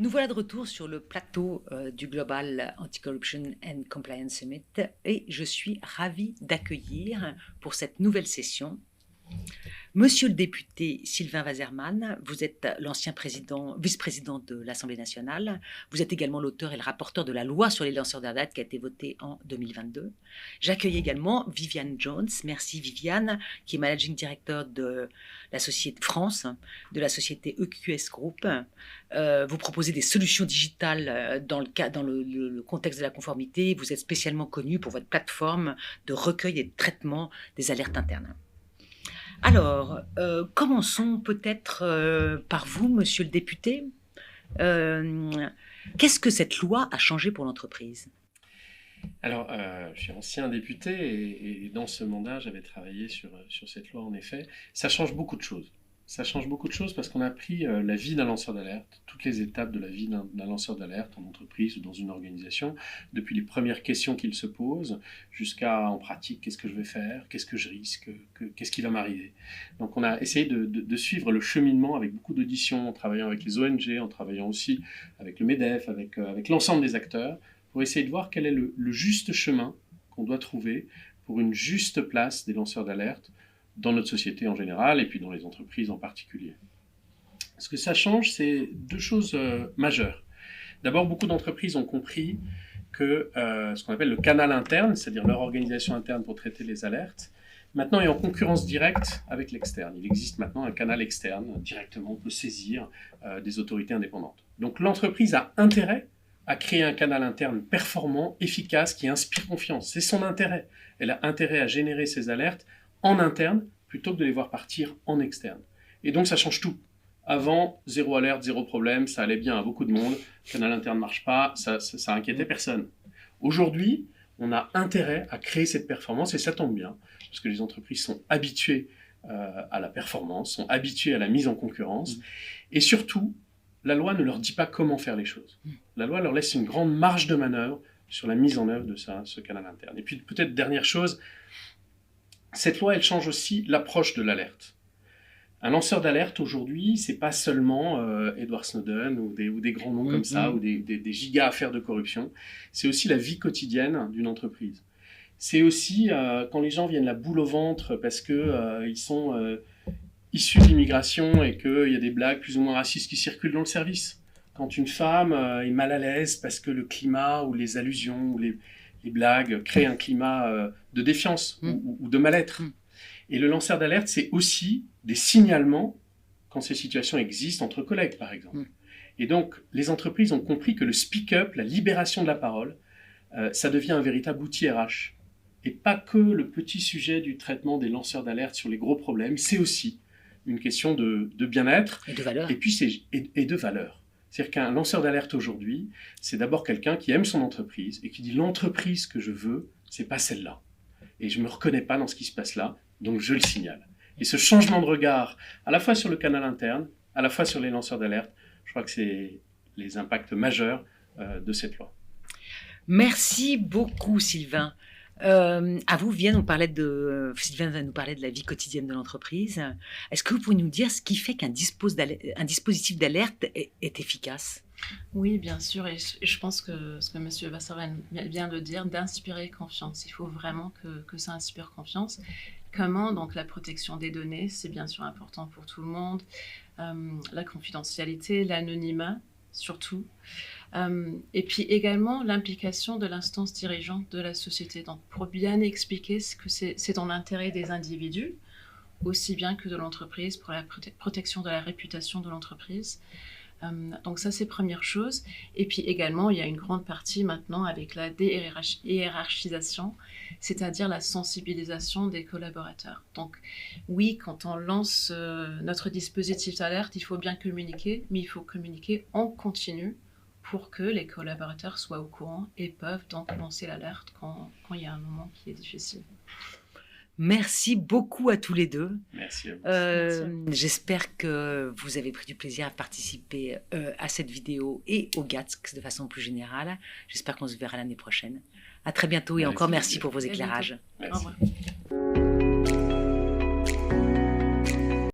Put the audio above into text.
Nous voilà de retour sur le plateau du Global Anti-Corruption and Compliance Summit et je suis ravie d'accueillir pour cette nouvelle session Monsieur le député Sylvain Waserman. Vous êtes l'ancien vice-président de l'Assemblée nationale. Vous êtes également l'auteur et le rapporteur de la loi sur les lanceurs d'alerte qui a été votée en 2022. J'accueille également Viviane Jones. Merci Viviane, qui est managing director de la société France, de la société EQS Group. Vous proposez des solutions digitales dans le contexte de la conformité. Vous êtes spécialement connu pour votre plateforme de recueil et de traitement des alertes internes. Alors, commençons peut-être par vous, monsieur le député. Qu'est-ce que cette loi a changé pour l'entreprise ? Alors, je suis ancien député et dans ce mandat, j'avais travaillé sur cette loi, en effet. Ça change beaucoup de choses. Ça change beaucoup de choses parce qu'on a pris la vie d'un lanceur d'alerte, toutes les étapes de la vie d'un lanceur d'alerte en entreprise ou dans une organisation, depuis les premières questions qu'il se pose jusqu'à, en pratique, qu'est-ce que je vais faire, qu'est-ce que je risque, qu'est-ce qui va m'arriver. Donc on a essayé de suivre le cheminement avec beaucoup d'auditions, en travaillant avec les ONG, en travaillant aussi avec le MEDEF, avec l'ensemble des acteurs, pour essayer de voir quel est le juste chemin qu'on doit trouver pour une juste place des lanceurs d'alerte dans notre société en général et puis dans les entreprises en particulier. Ce que ça change, c'est deux choses majeures. D'abord, beaucoup d'entreprises ont compris que ce qu'on appelle le canal interne, c'est-à-dire leur organisation interne pour traiter les alertes, maintenant est en concurrence directe avec l'externe. Il existe maintenant un canal externe, directement on peut saisir des autorités indépendantes. Donc l'entreprise a intérêt à créer un canal interne performant, efficace, qui inspire confiance. C'est son intérêt. Elle a intérêt à générer ses alertes en interne, plutôt que de les voir partir en externe. Et donc ça change tout. Avant, zéro alerte, zéro problème, ça allait bien à beaucoup de monde, le canal interne ne marche pas, ça inquiétait personne. Aujourd'hui, on a intérêt à créer cette performance, et ça tombe bien, parce que les entreprises sont habituées à la performance, sont habituées à la mise en concurrence, et surtout, la loi ne leur dit pas comment faire les choses. La loi leur laisse une grande marge de manœuvre sur la mise en œuvre de ce canal interne. Et puis peut-être dernière chose, cette loi, elle change aussi l'approche de l'alerte. Un lanceur d'alerte aujourd'hui, c'est pas seulement Edward Snowden ou des grands noms comme ça, ou des giga affaires de corruption. C'est aussi la vie quotidienne d'une entreprise. C'est aussi quand les gens viennent la boule au ventre parce que ils sont issus de l'immigration et qu'il y a des blagues plus ou moins racistes qui circulent dans le service. Quand une femme est mal à l'aise parce que le climat ou les allusions ou les blagues créent un climat de défiance ou de mal-être. Et le lanceur d'alerte, c'est aussi des signalements quand ces situations existent entre collègues, par exemple. Et donc, les entreprises ont compris que le speak-up, la libération de la parole, ça devient un véritable outil RH. Et pas que le petit sujet du traitement des lanceurs d'alerte sur les gros problèmes, c'est aussi une question de bien-être. Et de valeur. Et puis et de valeur. C'est-à-dire qu'un lanceur d'alerte aujourd'hui, c'est d'abord quelqu'un qui aime son entreprise et qui dit l'entreprise que je veux, c'est pas celle-là. Et je me reconnais pas dans ce qui se passe là, donc je le signale. Et ce changement de regard, à la fois sur le canal interne, à la fois sur les lanceurs d'alerte, je crois que c'est les impacts majeurs de cette loi. Merci beaucoup Sylvain. À vous, Sylvain va nous parler de la vie quotidienne de l'entreprise. Est-ce que vous pouvez nous dire ce qui fait qu'un dispositif d'alerte est efficace ? Oui, bien sûr, et je pense que ce que M. Waserman vient de dire, d'inspirer confiance. Il faut vraiment que ça inspire confiance. Comment ? Donc la protection des données, c'est bien sûr important pour tout le monde. La confidentialité, l'anonymat, surtout. Et puis également l'implication de l'instance dirigeante de la société. Donc pour bien expliquer que c'est dans l'intérêt des individus, aussi bien que de l'entreprise, pour la protection de la réputation de l'entreprise. Donc ça, c'est première chose. Et puis également, il y a une grande partie maintenant avec la déhiérarchisation, c'est-à-dire la sensibilisation des collaborateurs. Donc oui, quand on lance notre dispositif d'alerte, il faut bien communiquer, mais il faut communiquer en continu pour que les collaborateurs soient au courant et peuvent donc lancer l'alerte quand il y a un moment qui est difficile. Merci beaucoup à tous les deux. Merci à vous. J'espère que vous avez pris du plaisir à participer à cette vidéo et au GATS de façon plus générale. J'espère qu'on se verra l'année prochaine. À très bientôt et encore merci pour vos éclairages. Merci. Au revoir.